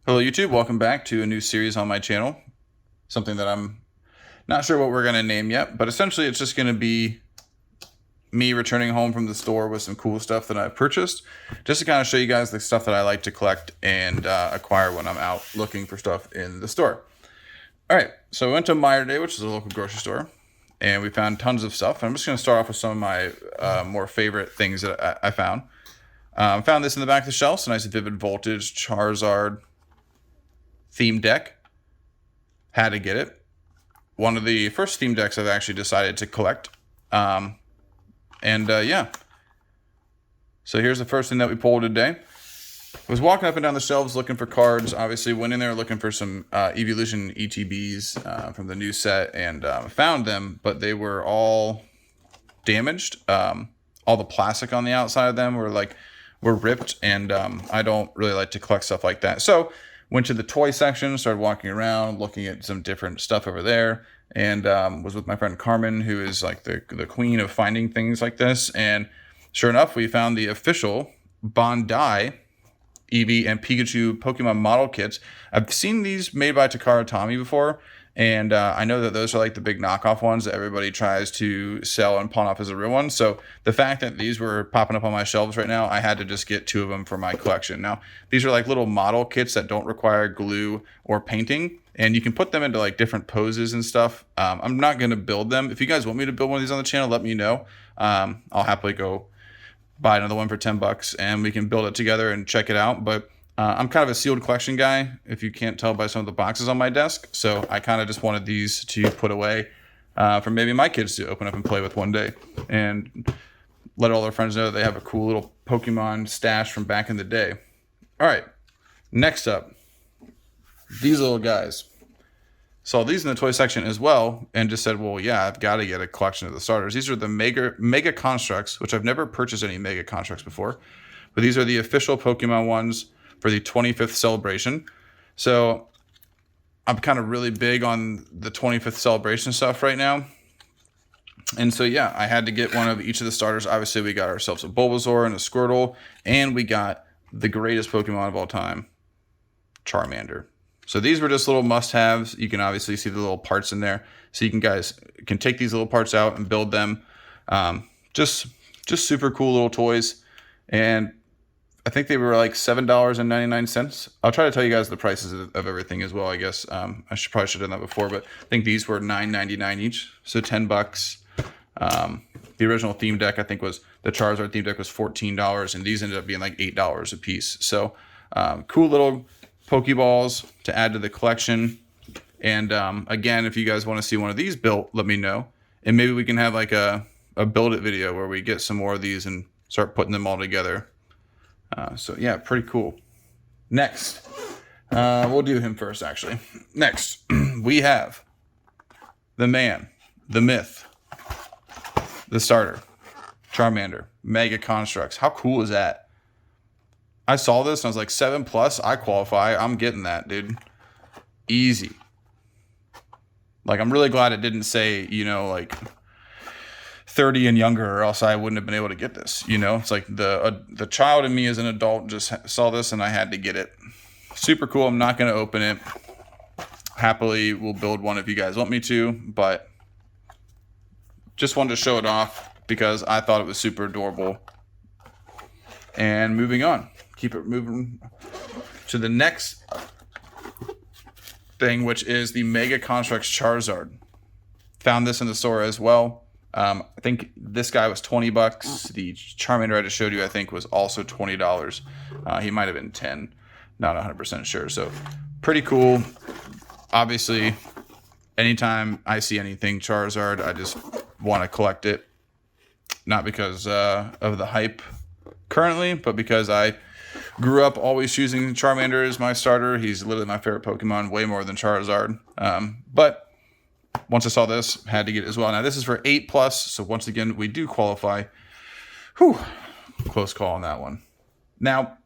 Hello YouTube, welcome back to a new series on my channel. Something that I'm not sure what we're going to name yet, but essentially it's just going to be me returning home from the store with some cool stuff that I've purchased, just to kind of show you guys the stuff that I like to collect and acquire when I'm out looking for stuff in the store. Alright, so we went to Meijer today, which is a local grocery store, and we found tons of stuff. I'm just going to start off with some of my more favorite things that I found. Found this in the back of the shelf, so nice Vivid Voltage Charizard theme deck. Had to get it. One of the first theme decks I've actually decided to collect. Yeah. So here's the first thing that we pulled today. I was walking up and down the shelves looking for cards. Obviously went in there looking for some Evolution ETBs from the new set, and found them, but they were all damaged. All the plastic on the outside of them were ripped, and I don't really like to collect stuff like that. So went to the toy section, started walking around, looking at some different stuff over there, and was with my friend Carmen, who is like the queen of finding things like this. And sure enough, we found the official Bandai Eevee and Pikachu Pokemon model kits. I've seen these made by Takara Tomy before, and I know that those are like the big knockoff ones that everybody tries to sell and pawn off as a real one. So the fact that these were popping up on my shelves right now, I had to just get 2 of them for my collection. Now, these are like little model kits that don't require glue or painting, and you can put them into like different poses and stuff. I'm not going to build them. If you guys want me to build one of these on the channel, let me know. I'll happily go buy another one for $10 and we can build it together and check it out. But I'm kind of a sealed collection guy, if you can't tell by some of the boxes on my desk. So I kind of just wanted these to put away for maybe my kids to open up and play with one day, and let all their friends know that they have a cool little Pokemon stash from back in the day. All right, next up, these little guys. Saw these in the toy section as well, and just said, well, yeah, I've got to get a collection of the starters. These are the Mega Constructs, which I've never purchased any Mega Constructs before, but these are the official Pokemon ones for the 25th celebration. So I'm kind of really big on the 25th celebration stuff right now. And so, yeah, I had to get one of each of the starters. Obviously, we got ourselves a Bulbasaur and a Squirtle, and we got the greatest Pokemon of all time, Charmander. So these were just little must-haves. You can obviously see the little parts in there. So you guys can take these little parts out and build them. Just super cool little toys. And I think they were like $7.99. I'll try to tell you guys the prices of everything as well, I guess. I probably should have done that before, but I think these were $9.99 each, so $10. The original theme deck, I think, was the Charizard theme deck was $14, and these ended up being like $8 a piece. So cool little Pokeballs to add to the collection. And again, if you guys want to see one of these built, let me know, and maybe we can have like a build it video where we get some more of these and start putting them all together. So yeah, pretty cool. Next, we'll do him first, actually. Next, we have the man, the myth, the starter, Charmander, Mega Constructs. How cool is that? I saw this and I was like, 7+, I qualify. I'm getting that, dude. Easy. Like, I'm really glad it didn't say, like 30 and younger, or else I wouldn't have been able to get this. It's like the child in me as an adult just saw this and I had to get it. Super cool. I'm not going to open it. Happily, we'll build one if you guys want me to, but just wanted to show it off because I thought it was super adorable. And moving on. Keep it moving to the next thing, which is the Mega Constructs Charizard. Found this in the store as well. I think this guy was $20. The Charmander I just showed you, I think, was also $20. He might have been 10, not 100% sure. So pretty cool. Obviously, anytime I see anything Charizard, I just want to collect it. Not because of the hype currently, but because I grew up always choosing Charmander as my starter. He's literally my favorite Pokemon, way more than Charizard. But once I saw this, had to get it as well. Now this is for 8+, so once again we do qualify. Whew, close call on that one. Now,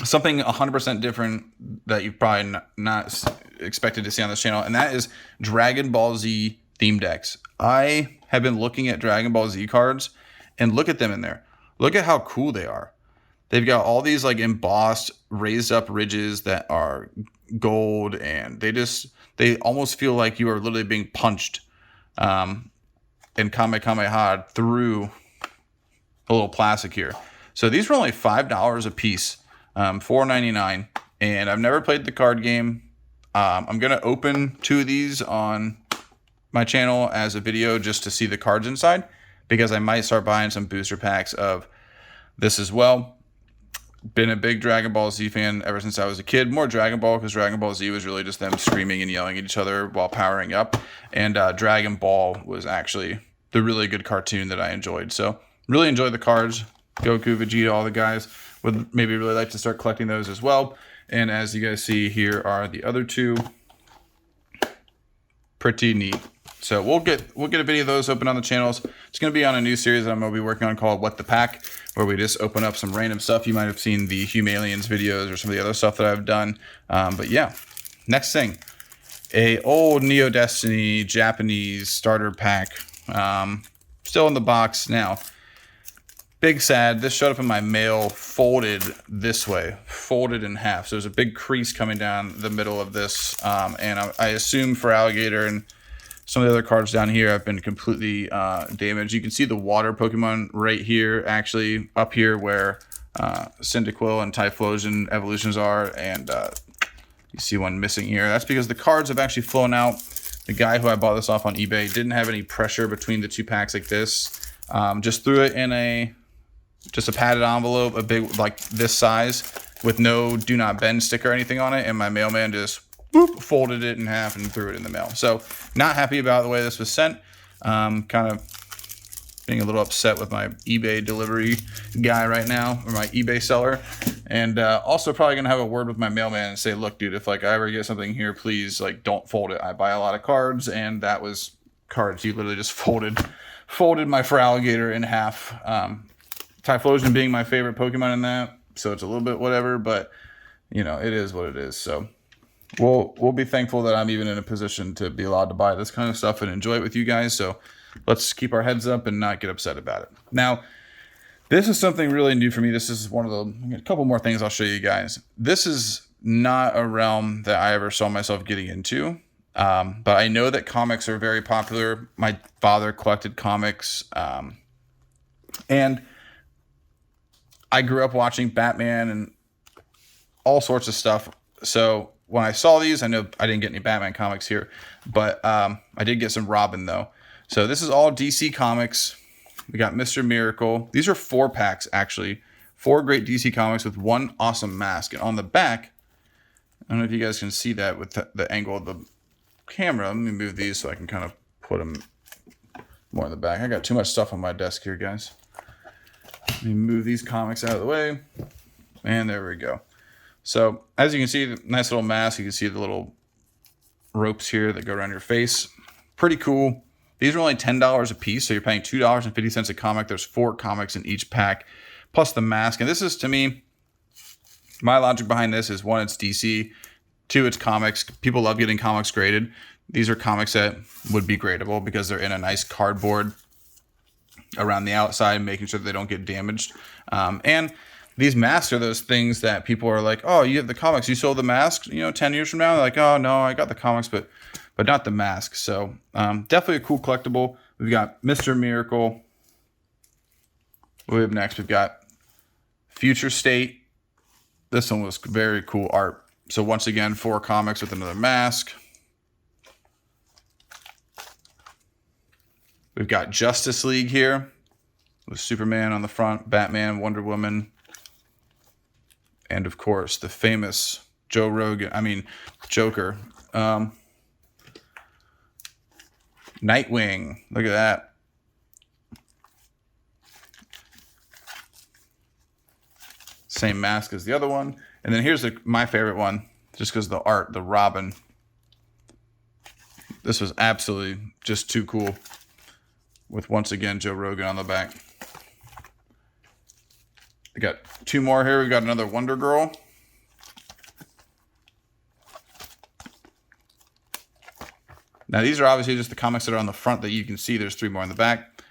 something 100% different that you've probably not expected to see on this channel, and that is Dragon Ball Z theme decks. I have been looking at Dragon Ball Z cards, and look at them in there. Look at how cool they are. they've got all these like embossed, raised up ridges that are gold, and they almost feel like you are literally being punched in Kamehameha through a little plastic here. So these were only $5 a piece, $4.99, and I've never played the card game. I'm gonna open 2 of these on my channel as a video just to see the cards inside, because I might start buying some booster packs of this as well. Been a big Dragon Ball Z fan ever since I was a kid. More Dragon Ball, because Dragon Ball Z was really just them screaming and yelling at each other while powering up. And Dragon Ball was actually the really good cartoon that I enjoyed. So really enjoyed the cards. Goku, Vegeta, all the guys. Would maybe really like to start collecting those as well. And as you guys see, here are the other 2. Pretty neat. So we'll get a video of those open on the channels. It's going to be on a new series that I'm going to be working on called What the Pack, where we just open up some random stuff. You might have seen the Humalians videos or some of the other stuff that I've done. But yeah, next thing, a old Neo Destiny Japanese starter pack, still in the box now. Big sad, this showed up in my mail folded this way, folded in half. So there's a big crease coming down the middle of this, and I assume for Alligator and some of the other cards down here have been completely damaged. You can see the water Pokemon right here, actually up here where Cyndaquil and Typhlosion evolutions are, and you see one missing here. That's because the cards have actually flown out. The guy who I bought this off on eBay didn't have any pressure between the 2 packs like this. Just threw it in just a padded envelope, a big, like this size, with no do not bend sticker or anything on it, and my mailman just folded it in half and threw it in the mail. So not happy about the way this was sent. Kind of being a little upset with my eBay delivery guy right now, or my eBay seller. And also probably gonna have a word with my mailman and say, look, dude, if like I ever get something here, please like don't fold it. I buy a lot of cards, and that was cards. You literally just folded my for Alligator in half. Typhlosion being my favorite Pokemon in that, so it's a little bit whatever, but you know, it is what it is. So we'll be thankful that I'm even in a position to be allowed to buy this kind of stuff and enjoy it with you guys. So let's keep our heads up and not get upset about it. Now, this is something really new for me. This is one of a couple more things I'll show you guys. This is not a realm that I ever saw myself getting into, but I know that comics are very popular. My father collected comics, and I grew up watching Batman and all sorts of stuff. So when I saw these, I know I didn't get any Batman comics here, but I did get some Robin though. So this is all DC Comics. We got Mr. Miracle. These are 4 packs actually. 4 great DC Comics with 1 awesome mask. And on the back, I don't know if you guys can see that with the angle of the camera. Let me move these so I can kind of put them more in the back. I got too much stuff on my desk here, guys. Let me move these comics out of the way. And there we go. So as you can see, nice little mask. You can see the little ropes here that go around your face. Pretty cool. These are only $10 a piece, so you're paying $2.50 a comic. There's 4 comics in each pack, plus the mask. And this is, to me, my logic behind this is 1, it's DC. 2, it's comics. People love getting comics graded. These are comics that would be gradable because they're in a nice cardboard around the outside, making sure that they don't get damaged. And these masks are those things that people are like, oh, you have the comics, you sold the mask, 10 years from now. They're like, oh, no, I got the comics, but not the mask. So definitely a cool collectible. We've got Mr. Miracle. What do we have next? We've got Future State. This one was very cool art. So once again, 4 comics with another mask. We've got Justice League here with Superman on the front, Batman, Wonder Woman, and of course the famous Joker. Nightwing. Look at that. Same mask as the other one. And then here's my favorite one, just because of the art, the Robin. This was absolutely just too cool. With, once again, Joe Rogan on the back. We got 2 more here. We got another Wonder Girl. Now, these are obviously just the comics that are on the front that you can see. There's 3 more in the back.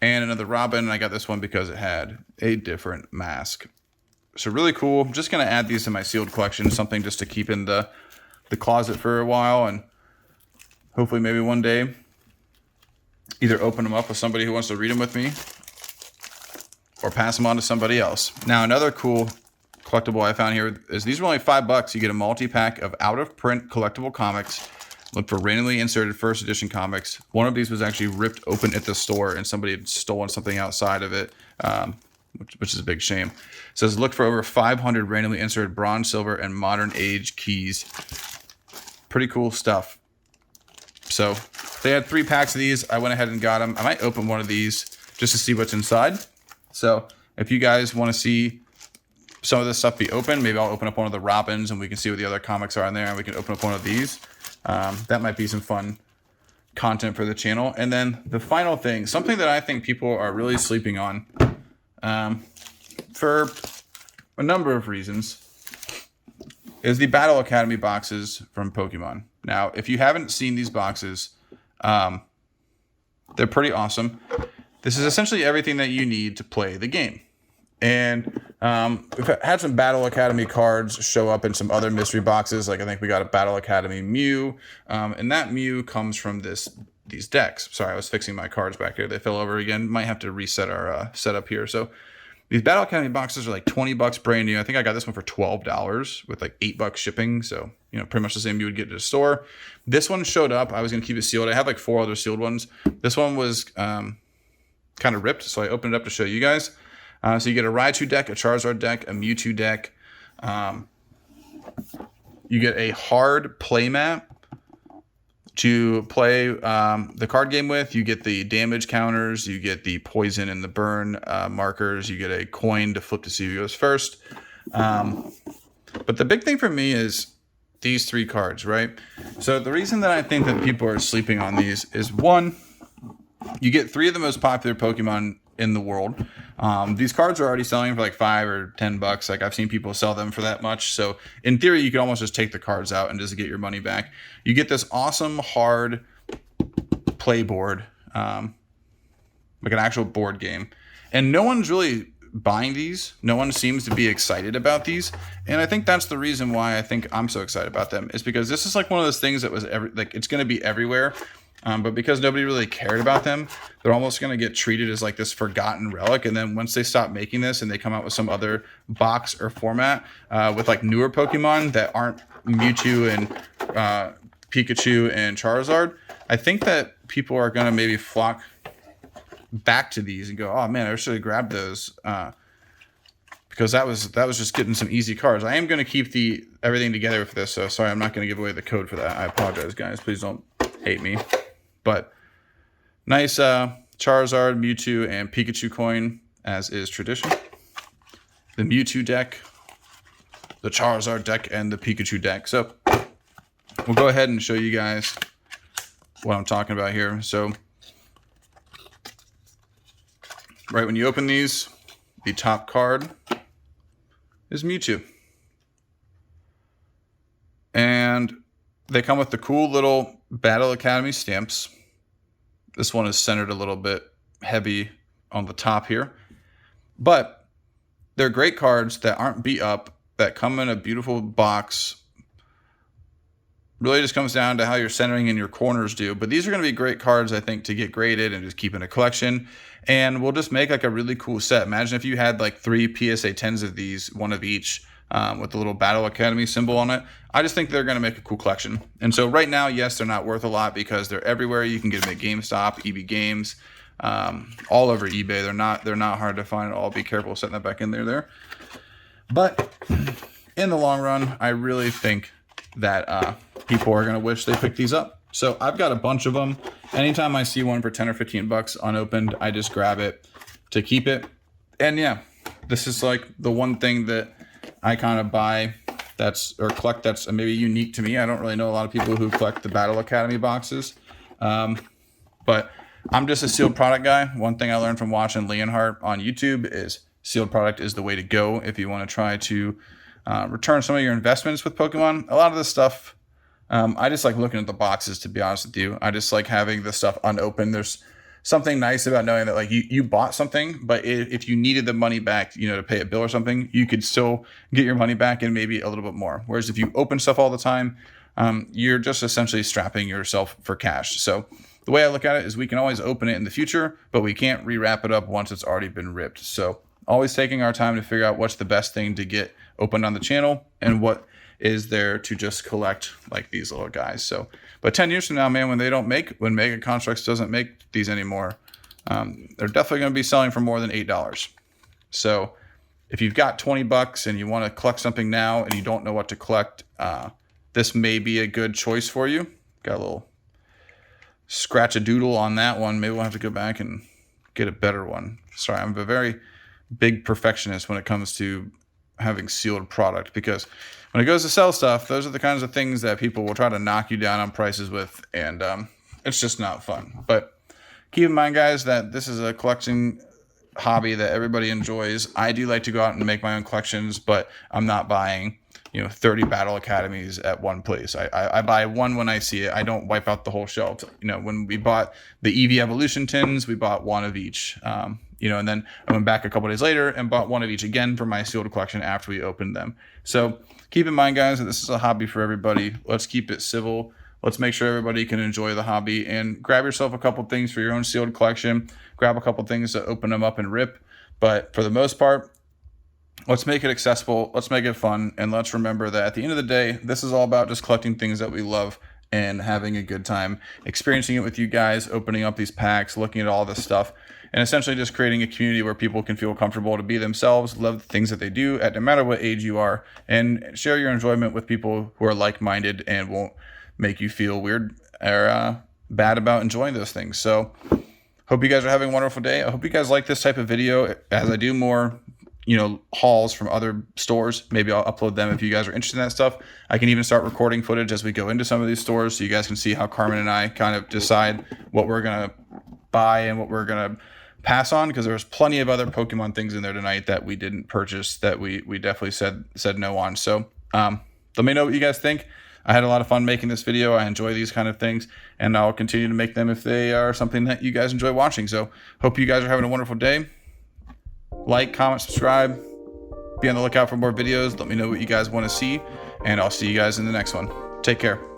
And another Robin. And I got this one because it had a different mask. So really cool. I'm just going to add these to my sealed collection, something just to keep in the closet for a while, and hopefully maybe one day either open them up with somebody who wants to read them with me or pass them on to somebody else. Now, another cool collectible I found here is these were only $5. You get a multi-pack of out-of-print collectible comics. Look for randomly inserted first edition comics. One of these was actually ripped open at the store and somebody had stolen something outside of it, which is a big shame. It says look for over 500 randomly inserted bronze, silver, and modern age keys. Pretty cool stuff. So they had 3 packs of these. I went ahead and got them. I might open one of these just to see what's inside. So if you guys want to see some of this stuff be open, maybe I'll open up one of the Robins and we can see what the other comics are in there, and we can open up one of these. That might be some fun content for the channel. And then the final thing, something that I think people are really sleeping on, for a number of reasons, is the Battle Academy boxes from Pokemon. Now, if you haven't seen these boxes, they're pretty awesome. This is essentially everything that you need to play the game. And we've had some Battle Academy cards show up in some other mystery boxes. Like I think we got a Battle Academy Mew, and that Mew comes from these decks. Sorry, I was fixing my cards back here. They fell over again. Might have to reset our setup here. So these Battle Academy boxes are like $20 brand new. I think I got this one for $12 with like $8 shipping. So, you know, pretty much the same you would get at a store. This one showed up. I was going to keep it sealed. I have like 4 other sealed ones. This one was kind of ripped, so I opened it up to show you guys. So you get a Raichu deck, a Charizard deck, a Mewtwo deck. You get a hard play map to play the card game with. You get the damage counters. You get the poison and the burn markers. You get a coin to flip to see who goes first. But the big thing for me is these 3 cards, right? So the reason that I think that people are sleeping on these is, one, you get 3 of the most popular Pokemon in the world. These cards are already selling for like $5 or $10. Like I've seen people sell them for that much. So in theory, you could almost just take the cards out and just get your money back. You get this awesome hard play board, like an actual board game. And no one's really buying these. No one seems to be excited about these. And I think that's the reason why I think I'm so excited about them, is because this is like one of those things that was it's going to be everywhere. But because nobody really cared about them, they're almost going to get treated as like this forgotten relic. And then once they stop making this and they come out with some other box or format with like newer Pokemon that aren't Mewtwo and Pikachu and Charizard, I think that people are going to maybe flock back to these and go, oh man, I should have grabbed those because that was just getting some easy cards. I am going to keep everything together for this. So sorry, I'm not going to give away the code for that. I apologize, guys. Please don't hate me. But nice Charizard, Mewtwo, and Pikachu coin, as is tradition. The Mewtwo deck, the Charizard deck, and the Pikachu deck. So we'll go ahead and show you guys what I'm talking about here. So right when you open these, the top card is Mewtwo. And they come with the cool little Battle Academy stamps. This one is centered a little bit heavy on the top here. But they're great cards that aren't beat up, that come in a beautiful box. Really just comes down to how your centering and your corners do. But these are going to be great cards, I think, to get graded and just keep in a collection. And we'll just make like a really cool set. Imagine if you had like 3 PSA 10s of these, one of each, with the little Battle Academy symbol on it. I just think they're going to make a cool collection. And so right now, yes, they're not worth a lot because they're everywhere. You can get them at GameStop, EB Games, all over eBay. They're not hard to find at all. Be careful setting that back in there. But in the long run, I really think that people are going to wish they picked these up. So I've got a bunch of them. Anytime I see one for 10 or 15 bucks unopened, I just grab it to keep it. And yeah, this is like the one thing that I kind of buy collect that's maybe unique to me. I don't really know a lot of people who collect the Battle Academy boxes. But I'm just a sealed product guy. One thing I learned from watching Leonhardt on YouTube is sealed product is the way to go if you want to try to return some of your investments with Pokemon. A lot of this stuff, I just like looking at the boxes, to be honest with you. I just like having the stuff unopened. There's something nice about knowing that like you bought something, but if you needed the money back, you know, to pay a bill or something, you could still get your money back and maybe a little bit more. Whereas if you open stuff all the time, you're just essentially strapping yourself for cash. So the way I look at it is we can always open it in the future, but we can't rewrap it up once it's already been ripped. So always taking our time to figure out what's the best thing to get opened on the channel and what is there to just collect like these little guys. So, but 10 years from now, man, when Mega Constructs doesn't make these anymore, they're definitely going to be selling for more than $8. So if you've got $20 and you want to collect something now and you don't know what to collect, this may be a good choice for you. Got a little scratch a doodle on that one. Maybe we'll have to go back and get a better one. Sorry, I'm a very big perfectionist when it comes to having sealed product, because when it goes to sell stuff, those are the kinds of things that people will try to knock you down on prices with, and it's just not fun. But keep in mind, guys, that this is a collecting hobby that everybody enjoys. I do like to go out and make my own collections, but I'm not buying, you know, 30 Battle Academies at one place. I buy one when I see it. I don't wipe out the whole shelf. You know, when we bought the Eevee Evolution tins, we bought one of each. You know, and then I went back a couple days later and bought one of each again for my sealed collection after we opened them. So keep in mind, guys, that this is a hobby for everybody. Let's keep it civil. Let's make sure everybody can enjoy the hobby, and grab yourself a couple things for your own sealed collection. Grab a couple things to open them up and rip. But for the most part, let's make it accessible. Let's make it fun. And let's remember that at the end of the day, this is all about just collecting things that we love and having a good time, experiencing it with you guys, opening up these packs, looking at all this stuff, and essentially just creating a community where people can feel comfortable to be themselves, love the things that they do at no matter what age you are, and share your enjoyment with people who are like-minded and won't make you feel weird or bad about enjoying those things. So hope you guys are having a wonderful day. I hope you guys like this type of video. As I do more, you know, hauls from other stores, maybe I'll upload them if you guys are interested in that stuff. I can even start recording footage as we go into some of these stores, so you guys can see how Carmen and I kind of decide what we're going to buy and what we're going to pass on, because there's plenty of other Pokemon things in there tonight that we didn't purchase that we definitely said no on. So let me know what you guys think. I had a lot of fun making this video. I enjoy these kind of things, and I'll continue to make them if they are something that you guys enjoy watching. So hope you guys are having a wonderful day. Like, comment, subscribe. Be on the lookout for more videos. Let me know what you guys want to see, and I'll see you guys in the next one. Take care.